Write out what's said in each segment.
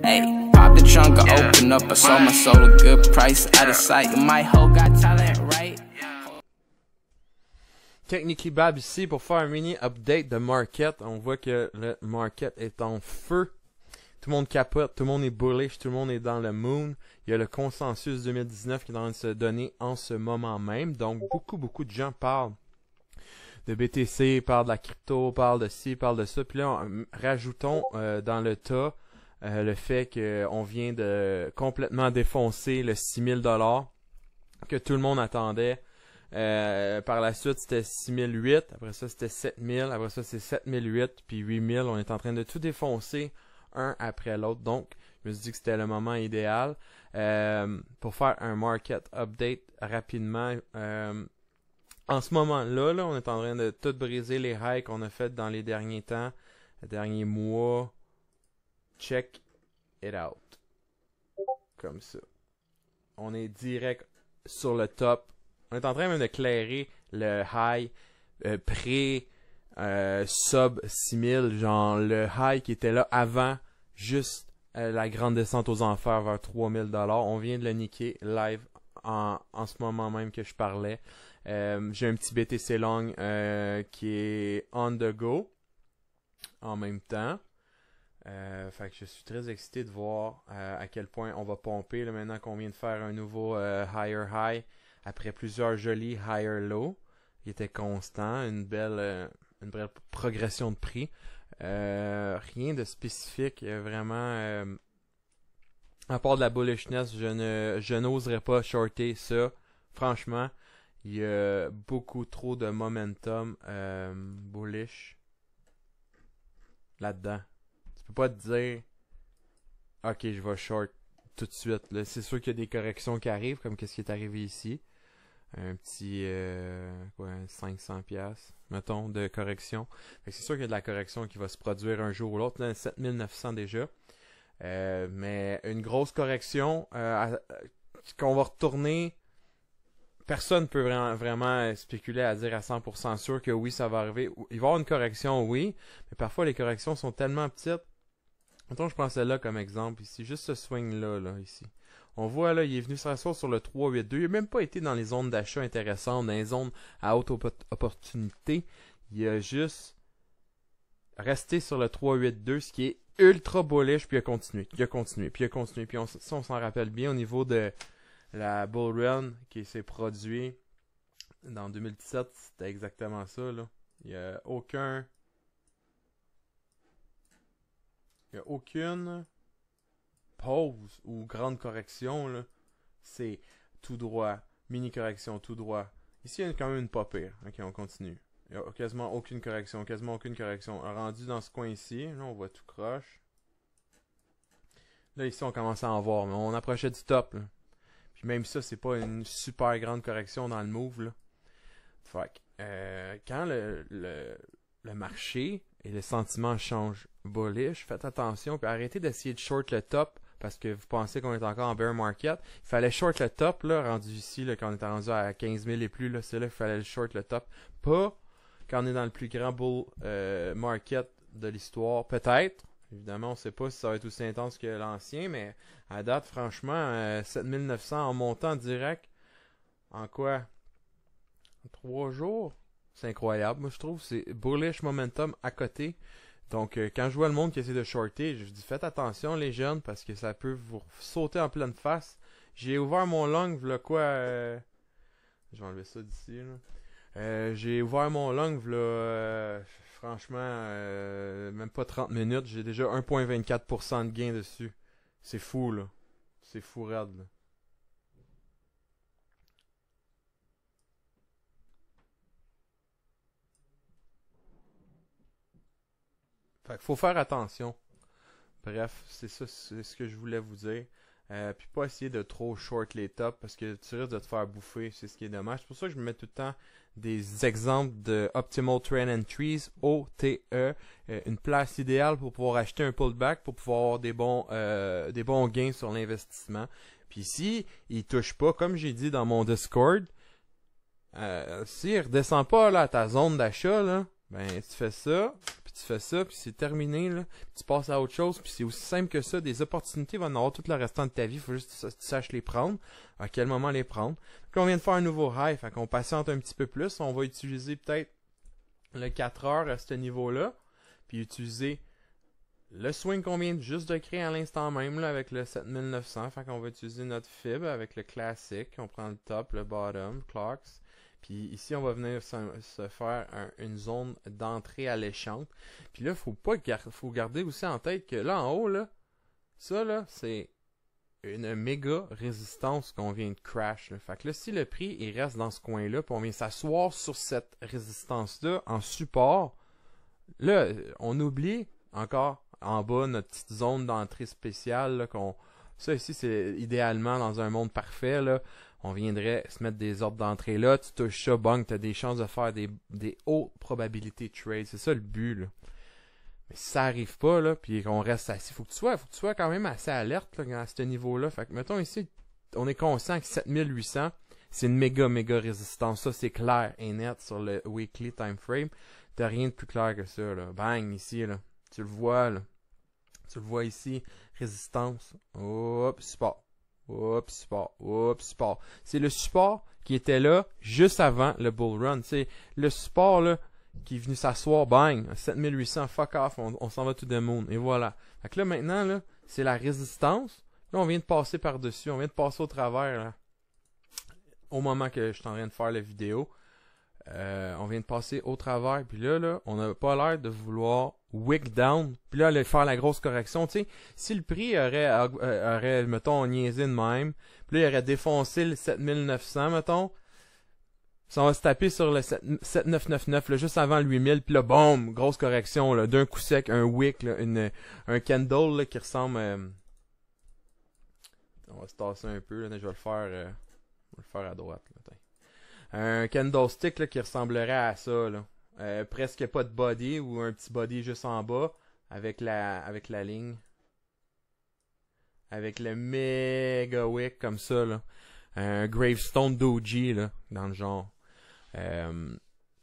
Hey, pop the trunk, I open up, I sold my soul a good price, out of sight. My hoe got talent, right? Technically Bab ici pour faire un mini update de market. On voit que le market est en feu. Tout le monde capote, tout le monde est bullish, tout le monde est dans le moon. Il y a le consensus 2019 qui est en train de se donner en ce moment même. Donc beaucoup de gens parlent de BTC, parlent de la crypto, parlent de ci, parlent de ça. Puis là, rajoutons dans le tas le fait qu'on vient de complètement défoncer le 6000$ que tout le monde attendait. Par la suite, c'était 6008, après ça, c'était 7000, après ça, c'est 7008, puis 8000. On est en train de tout défoncer un après l'autre. Donc, je me suis dit que c'était le moment idéal pour faire un market update rapidement. En ce moment-là, on est en train de tout briser les highs qu'on a fait dans les derniers temps, les derniers mois. Check it out. Comme ça. On est direct sur le top. On est en train même de clairer le high sub 6000, genre le high qui était là avant juste la grande descente aux enfers vers 3000$. On vient de le niquer live en ce moment même que je parlais. J'ai un petit BTC long qui est on the go en même temps. Fait que je suis très excité de voir à quel point on va pomper là, maintenant qu'on vient de faire un nouveau higher high après plusieurs jolis higher low. Il était constant, une belle progression de prix. Rien de spécifique, vraiment. À part de la bullishness, je n'oserais pas shorter ça. Franchement, il y a beaucoup trop de momentum bullish là-dedans. Tu peux pas te dire ok, je vais short tout de suite. C'est sûr qu'il y a des corrections qui arrivent, comme qu'est-ce qui est arrivé ici. Un petit 500$, mettons, de correction. C'est sûr qu'il y a de la correction qui va se produire un jour ou l'autre. Là, 7900 déjà. Mais une grosse correction qu'on va retourner. Personne ne peut vraiment spéculer à dire à 100% sûr que oui, ça va arriver. Il va y avoir une correction, oui. Mais parfois, les corrections sont tellement petites. Mettons, je prends celle-là comme exemple ici. Juste ce swing-là, ici. On voit là, il est venu s'asseoir sur le 382. Il n'a même pas été dans les zones d'achat intéressantes, dans les zones à haute opportunité. Il a juste resté sur le 382, ce qui est ultra bullish, puis il a continué, puis il a continué, puis il a continué. Puis si on s'en rappelle bien, au niveau de la bull run qui s'est produit dans 2017, c'était exactement ça, là. Il n'y a aucune pause ou grande correction, là. C'est tout droit, mini correction, tout droit. Ici, il y a quand même une pas pire. Ok, on continue. Il n'y a quasiment aucune correction, Rendu dans ce coin ici, là, on voit tout croche. Là, ici, on commence à en voir, mais on approchait du top, là. Puis même ça, c'est pas une super grande correction dans le move, là. Fait que, quand le marché et le sentiment changent bullish, faites attention, puis arrêtez d'essayer de short le top parce que vous pensez qu'on est encore en bear market. Il fallait short le top, là, rendu ici, là, quand on est rendu à 15 000 et plus, là, c'est là qu'il fallait le short le top. Pas quand on est dans le plus grand bull market de l'histoire. Peut-être, évidemment, on sait pas si ça va être aussi intense que l'ancien, mais à date, franchement, 7900 en montant direct, en quoi? En 3 jours? C'est incroyable, moi je trouve, c'est bullish momentum à côté. Donc, quand je vois le monde qui essaie de shorter, je dis faites attention les jeunes parce que ça peut vous sauter en pleine face. J'ai ouvert mon long, v'là quoi je vais enlever ça d'ici. J'ai ouvert mon long, v'là franchement, même pas 30 minutes. J'ai déjà 1,24% de gain dessus. C'est fou, là. C'est fou raide, là. Fait qu'il faut faire attention. Bref, c'est ça, c'est ce que je voulais vous dire. Puis pas essayer de trop short les tops parce que tu risques de te faire bouffer, c'est ce qui est dommage. C'est pour ça que je me mets tout le temps des exemples de Optimal Trend Entries, OTE, une place idéale pour pouvoir acheter un pullback, pour pouvoir avoir des bons gains sur l'investissement. Puis si il touche pas, comme j'ai dit dans mon Discord, s'il redescend pas là, à ta zone d'achat, là, ben tu fais ça, puis tu fais ça, puis c'est terminé, là, puis tu passes à autre chose, puis c'est aussi simple que ça, des opportunités vont en avoir tout le restant de ta vie, il faut juste que tu saches les prendre, à quel moment les prendre. Puis on vient de faire un nouveau high, fait qu'on patiente un petit peu plus, on va utiliser peut-être le 4 heures à ce niveau-là, puis utiliser le swing qu'on vient juste de créer à l'instant même, là, avec le 7900, fait qu'on va utiliser notre fib avec le classique, on prend le top, le bottom, clocks. Puis ici, on va venir se faire une zone d'entrée alléchante. Puis là, faut garder aussi en tête que là, en haut, là, ça, là, c'est une méga résistance qu'on vient de crash. Là. Fait que là, si le prix, il reste dans ce coin-là, puis on vient s'asseoir sur cette résistance-là en support, là, on oublie encore en bas notre petite zone d'entrée spéciale, là, ça ici, c'est idéalement dans un monde parfait, là. On viendrait se mettre des ordres d'entrée là, tu touches ça, bang, tu as des chances de faire des hautes probabilités de trade. C'est ça le but, là. Mais si ça arrive pas, là, puis qu'on reste assis, faut que tu sois quand même assez alerte, là, à ce niveau-là. Fait que, mettons ici, on est conscient que 7800, c'est une méga résistance. Ça, c'est clair et net sur le weekly time frame. T'as rien de plus clair que ça, là. Bang, ici, là. Tu le vois, là. Tu le vois ici. Résistance. Hop, support. Hop, support. Hop, support. C'est le support qui était là juste avant le bull run. C'est le support, là, qui est venu s'asseoir, bang, 7800, fuck off, on s'en va to the moon. Et voilà. Fait que là, maintenant, là, c'est la résistance. Là, on vient de passer par-dessus. On vient de passer au travers, là. Au moment que je suis en train de faire la vidéo. On vient de passer au travers. Puis là, on n'a pas l'air de vouloir wick down. Puis là, aller faire la grosse correction. Tu sais, si le prix aurait mettons, niaisé de même. Puis là, il aurait défoncé le 7900, mettons. Ça va se taper sur le 7999, là, juste avant le 8000. Puis là, boum, grosse correction, là, d'un coup sec, un wick, là, un candle là, qui ressemble... On va se tasser un peu, là, je vais le faire à droite. Là, un candlestick là, qui ressemblerait à ça, là. Presque pas de body ou un petit body juste en bas avec la ligne. Avec le méga wick comme ça, là. Un gravestone doji, là, dans le genre.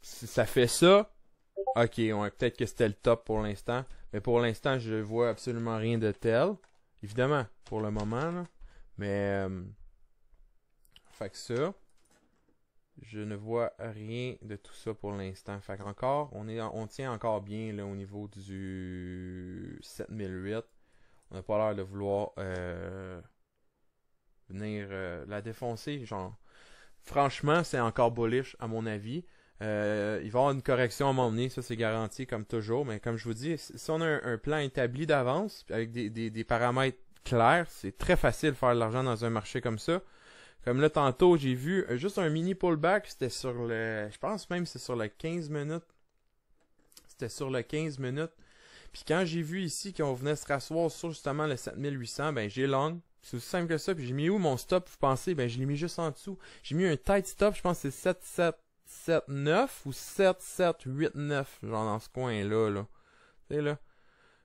Si ça fait ça, ok, peut-être que c'était le top pour l'instant. Mais pour l'instant, je vois absolument rien de tel. Évidemment, pour le moment, là. Mais, fait que ça, je ne vois rien de tout ça pour l'instant. Fait qu'encore, on tient encore bien, là, au niveau du 7008. On n'a pas l'air de vouloir, venir la défoncer, genre. Franchement, c'est encore bullish, à mon avis. Il va y avoir une correction à un moment donné, ça c'est garanti, comme toujours. Mais comme je vous dis, si on a un plan établi d'avance, avec des paramètres clairs, c'est très facile de faire de l'argent dans un marché comme ça. Comme là, tantôt, j'ai vu juste un mini pullback, c'était sur le... Je pense même que c'est sur le 15 minutes. C'était sur le 15 minutes. Puis quand j'ai vu ici qu'on venait se rasseoir sur justement le 7800, ben j'ai long. C'est aussi simple que ça. Puis j'ai mis où mon stop, vous pensez? Ben je l'ai mis juste en dessous. J'ai mis un tight stop, je pense que c'est 7779 ou 7789, genre dans ce coin-là. Là. Tu sais là.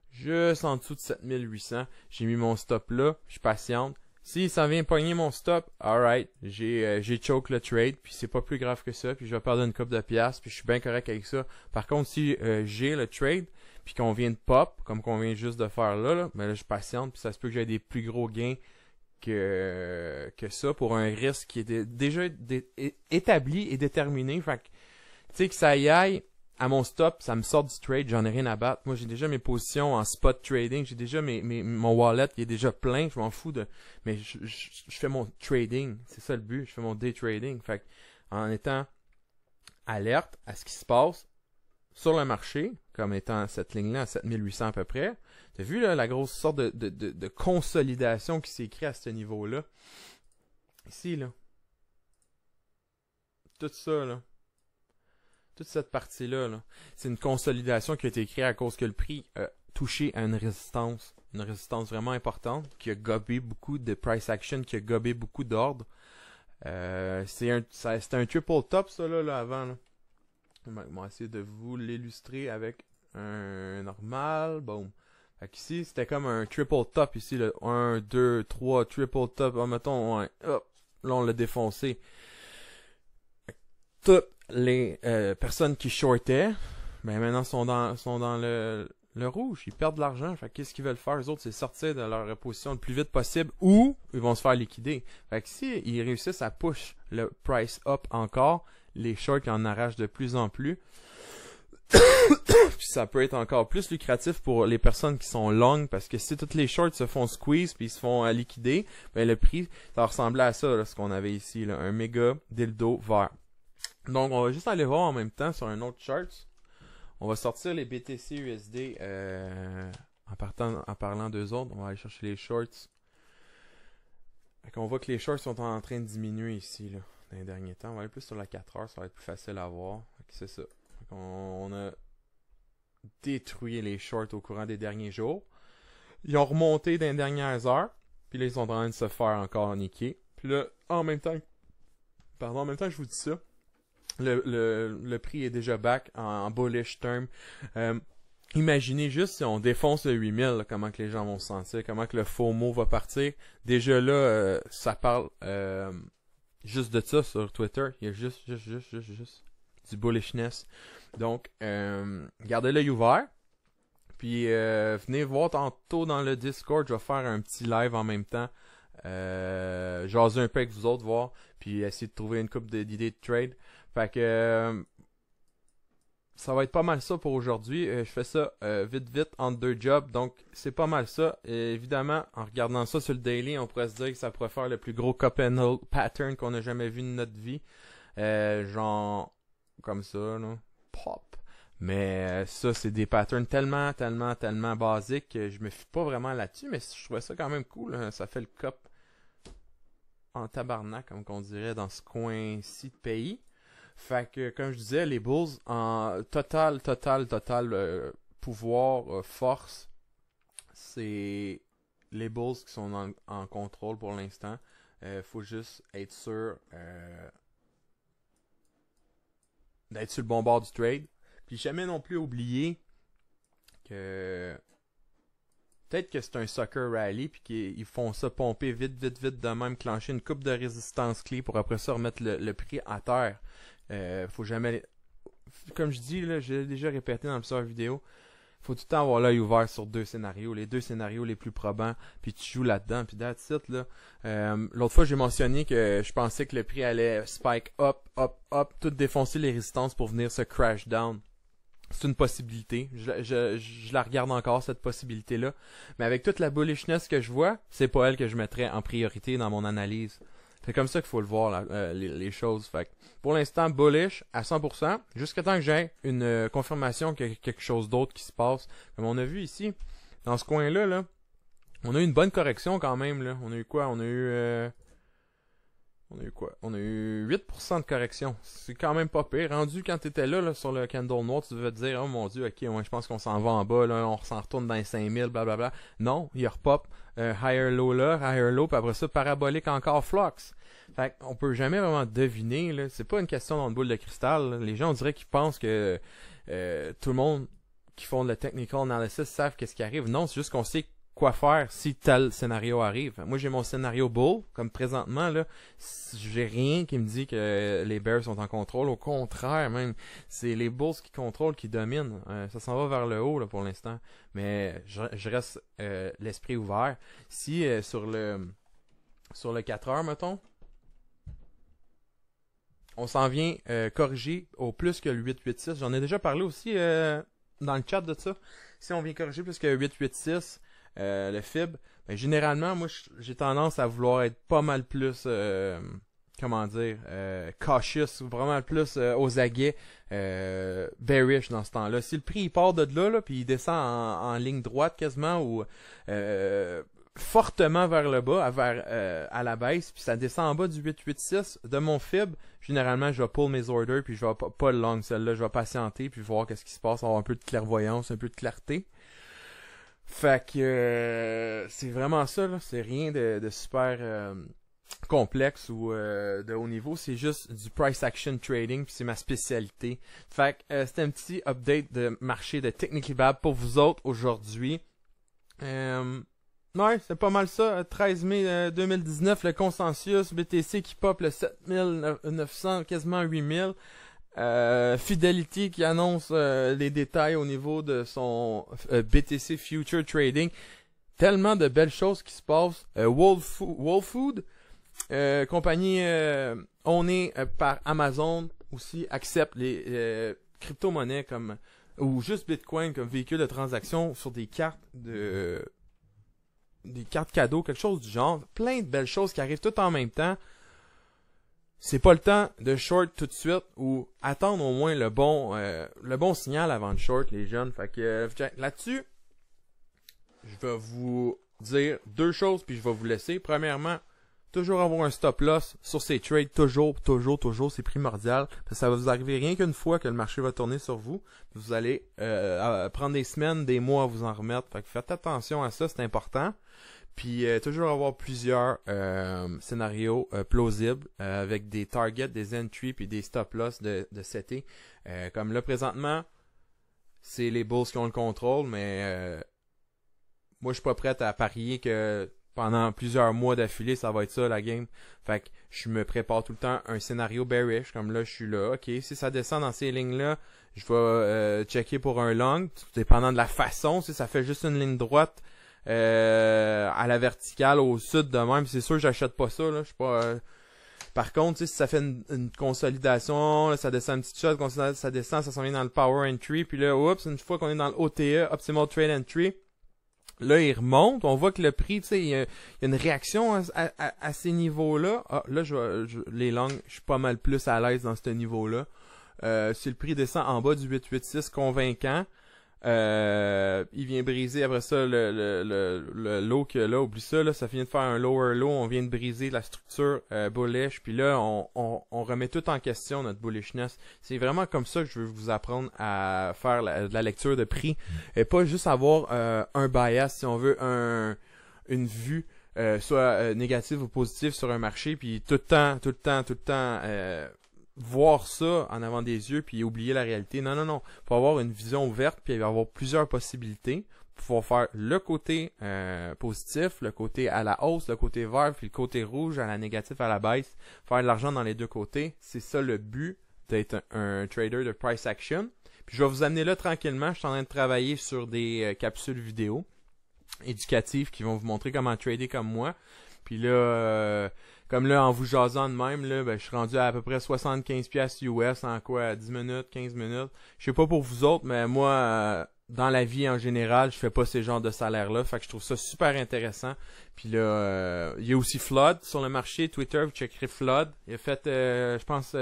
Juste en dessous de 7800. J'ai mis mon stop là, je patiente. Si ça vient pogner mon stop, alright, j'ai choke le trade, puis c'est pas plus grave que ça, puis je vais perdre une coupe de piastres, puis je suis bien correct avec ça. Par contre, si j'ai le trade, puis qu'on vient de pop, comme qu'on vient juste de faire là, ben là je patiente, puis ça se peut que j'ai des plus gros gains que ça pour un risque qui est déjà établi et déterminé. Fait que, tu sais que ça y aille à mon stop, ça me sort du trade, j'en ai rien à battre. Moi, j'ai déjà mes positions en spot trading, j'ai déjà mon wallet qui est déjà plein, je m'en fous de... Mais je fais mon trading, c'est ça le but, je fais mon day trading. Fait que, en étant alerte à ce qui se passe sur le marché, comme étant cette ligne-là à 7800 à peu près, t'as vu là, la grosse sorte de consolidation qui s'est créée à ce niveau-là? Ici, là. Tout ça, là. Toute cette partie-là, -là, c'est une consolidation qui a été créée à cause que le prix a touché à une résistance vraiment importante, qui a gobé beaucoup de price action, qui a gobé beaucoup d'ordres. C'était un triple top, ça, là avant. Là. On va essayer de vous l'illustrer avec un normal. Boom. Fait qu'ici, c'était comme un triple top, ici, là. 1, 2, 3, triple top. Oh, mettons, ouais. Hop. Là, on l'a défoncé. Toutes les personnes qui shortaient, ben maintenant sont dans le rouge, ils perdent de l'argent. Fait qu'est-ce qu'ils veulent faire, eux autres, c'est sortir de leur position le plus vite possible ou ils vont se faire liquider. Fait que si ils réussissent à push le price up encore, les shorts en arrachent de plus en plus. Puis ça peut être encore plus lucratif pour les personnes qui sont longues parce que si toutes les shorts se font squeeze puis ils se font liquider, ben le prix, ça ressemblait à ça, là, ce qu'on avait ici, là, un méga dildo vert. Donc on va juste aller voir en même temps sur un autre chart. On va sortir les BTC USD en parlant d'eux autres. On va aller chercher les shorts. On voit que les shorts sont en train de diminuer ici là, dans les derniers temps. On va aller plus sur la 4 heures, ça va être plus facile à voir. C'est ça. On a détruit les shorts au courant des derniers jours. Ils ont remonté dans les dernières heures. Puis là, ils sont en train de se faire encore niquer. Puis là, en même temps que je vous dis ça, le prix est déjà back en bullish term. Imaginez juste si on défonce le 8000, là, comment que les gens vont se sentir, comment que le FOMO va partir. Déjà là, ça parle juste de ça sur Twitter. Il y a juste du bullishness. Donc, gardez l'œil ouvert. Puis, venez voir tantôt dans le Discord. Je vais faire un petit live en même temps. Jaser un peu avec vous autres, voir. Puis, essayer de trouver une couple d'idées de trade. Fait que, ça va être pas mal ça pour aujourd'hui. Je fais ça vite entre deux jobs. Donc, c'est pas mal ça. Et évidemment, en regardant ça sur le daily, on pourrait se dire que ça pourrait faire le plus gros cup and hold pattern qu'on a jamais vu de notre vie. Genre, comme ça, là. Pop. Mais ça, c'est des patterns tellement basiques que je me fie pas vraiment là-dessus. Mais je trouvais ça quand même cool. Hein. Ça fait le cup en tabarnak, comme on dirait, dans ce coin-ci de pays. Fait que, comme je disais, les Bulls en total pouvoir, force, c'est les Bulls qui sont en contrôle pour l'instant. Faut juste être sûr d'être sur le bon bord du trade. Puis jamais non plus oublier que peut-être que c'est un soccer rally puis qu'ils font ça pomper vite de même, clencher une coupe de résistance clé pour après ça remettre le prix à terre. Faut jamais, comme je dis là, j'ai déjà répété dans plusieurs vidéos, faut tout le temps avoir l'œil ouvert sur deux scénarios, les deux scénarios les plus probants, puis tu joues là-dedans, puis that's it, là. L'autre fois j'ai mentionné que je pensais que le prix allait spike up, tout défoncer les résistances pour venir se crash down. C'est une possibilité. Je la regarde encore, cette possibilité-là. Mais avec toute la bullishness que je vois, c'est pas elle que je mettrais en priorité dans mon analyse. C'est comme ça qu'il faut le voir, là, les choses. Fait que pour l'instant, bullish à 100%, jusqu'à temps que j'ai une confirmation qu'il y a quelque chose d'autre qui se passe. Comme on a vu ici, dans ce coin-là, là, on a eu une bonne correction quand même. Là. On a eu quoi? On a eu 8% de correction. C'est quand même pas pire. Rendu quand t'étais là, sur le candle noir, tu devais te dire, oh mon dieu, ok, ouais, je pense qu'on s'en va en bas, là, on s'en retourne dans les 5000, blablabla. Non, il repop, higher low là, higher low, puis après ça, parabolique encore flux. Fait qu'on peut jamais vraiment deviner, là. C'est pas une question dans une boule de cristal, là. Les gens, on dirait qu'ils pensent que tout le monde qui font le technical analysis savent qu'est-ce qui arrive. Non, c'est juste qu'on sait quoi faire si tel scénario arrive. Moi, j'ai mon scénario bull, comme présentement, là, j'ai rien qui me dit que les Bears sont en contrôle. Au contraire, même, c'est les Bulls qui contrôlent, qui dominent. Ça s'en va vers le haut, là, pour l'instant. Mais je reste l'esprit ouvert. Si, sur le 4 heures, mettons, on s'en vient corriger au plus que le 886. J'en ai déjà parlé aussi dans le chat de ça. Si on vient corriger plus que le 886, le FIB, ben, généralement, moi, j'ai tendance à vouloir être pas mal plus, cautious, vraiment plus aux aguets, bearish dans ce temps-là. Si le prix il part de là, puis il descend en ligne droite quasiment, ou fortement vers le bas, à la baisse, puis ça descend en bas du 886 de mon FIB, généralement, je vais pull mes orders, puis je vais pas le long, celle-là, je vais patienter, puis voir qu'est-ce qui se passe, avoir un peu de clairvoyance, un peu de clarté. Fait que c'est vraiment ça, là. C'est rien de super complexe ou de haut niveau. C'est juste du price action trading, puis c'est ma spécialité. Fait que c'était un petit update de marché de Technically Bab pour vous autres aujourd'hui. Ouais, c'est pas mal ça. 13 mai 2019, le consensus BTC qui pop le 7900, quasiment 8000. Fidelity qui annonce les détails au niveau de son BTC Future Trading. Tellement de belles choses qui se passent. Whole Food, compagnie ownée par Amazon aussi, accepte les crypto-monnaies comme ou juste Bitcoin comme véhicule de transaction sur des cartes cadeaux, quelque chose du genre. Plein de belles choses qui arrivent tout en même temps. C'est pas le temps de short tout de suite ou attendre au moins le bon signal avant de short, les jeunes. Fait que là-dessus, je vais vous dire deux choses puis je vais vous laisser. Premièrement, toujours avoir un stop loss sur ces trades, toujours, c'est primordial. Parce que ça va vous arriver rien qu'une fois que le marché va tourner sur vous. Vous allez prendre des semaines, des mois à vous en remettre. Fait que faites attention à ça, c'est important. Puis toujours avoir plusieurs scénarios plausibles avec des targets, des entries puis des stop loss de setter. Comme là présentement, c'est les bulls qui ont le contrôle, mais moi je suis pas prêt à parier que pendant plusieurs mois d'affilée, ça va être ça la game. Fait que je me prépare tout le temps un scénario bearish, comme là je suis là. Ok, si ça descend dans ces lignes-là, je vais checker pour un long, dépendant de la façon. Si ça fait juste une ligne droite à la verticale au sud de même, c'est sûr que j'achète pas ça. Là. Je suis pas. Par contre, si ça fait une consolidation, là, ça descend un petit shot, ça descend, ça s'en vient dans le power entry, puis là, oups, une fois qu'on est dans le OTE, Optimal Trade Entry. Là, il remonte. On voit que le prix, tu sais, il y a une réaction à ces niveaux-là. Ah, là, les longs, je suis pas mal plus à l'aise dans ce niveau-là. Si le prix descend en bas du 886 convaincant, il vient briser après ça le low que là, oublie ça, là, ça vient de faire un lower low, on vient de briser la structure bullish, puis là, on remet tout en question notre bullishness. C'est vraiment comme ça que je veux vous apprendre à faire de la lecture de prix, et pas juste avoir un bias, si on veut, une vue soit négative ou positive sur un marché, puis tout le temps voir ça en avant des yeux puis oublier la réalité. Non. Faut avoir une vision ouverte puis il va y avoir plusieurs possibilités pour pouvoir faire le côté positif, le côté à la hausse, le côté vert puis le côté rouge à la négative à la baisse. Faire de l'argent dans les deux côtés. C'est ça le but d'être un trader de price action. Puis je vais vous amener là tranquillement. Je suis en train de travailler sur des capsules vidéo éducatives qui vont vous montrer comment trader comme moi. Puis là, comme là, en vous jasant de même, là, ben, je suis rendu à peu près 75$ US en quoi, 10 minutes, 15 minutes. Je sais pas pour vous autres, mais moi, dans la vie en général, je fais pas ces genres de salaires-là. Fait que je trouve ça super intéressant. Puis là, il y a aussi Flood sur le marché. Twitter, vous checkerez Flood. Il a fait, je pense,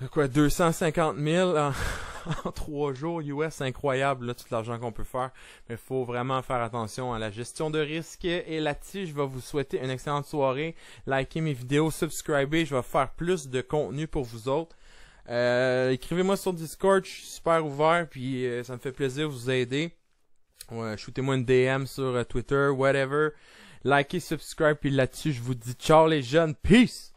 250 000 en 3 jours US, c'est incroyable là, tout l'argent qu'on peut faire. Mais il faut vraiment faire attention à la gestion de risque. Et là-dessus, je vais vous souhaiter une excellente soirée. Likez mes vidéos, subscribez, je vais faire plus de contenu pour vous autres. Écrivez-moi sur Discord, je suis super ouvert, puis ça me fait plaisir de vous aider. Ouais, shootez-moi une DM sur Twitter, whatever. Likez, subscribe, puis là-dessus, je vous dis ciao les jeunes, peace!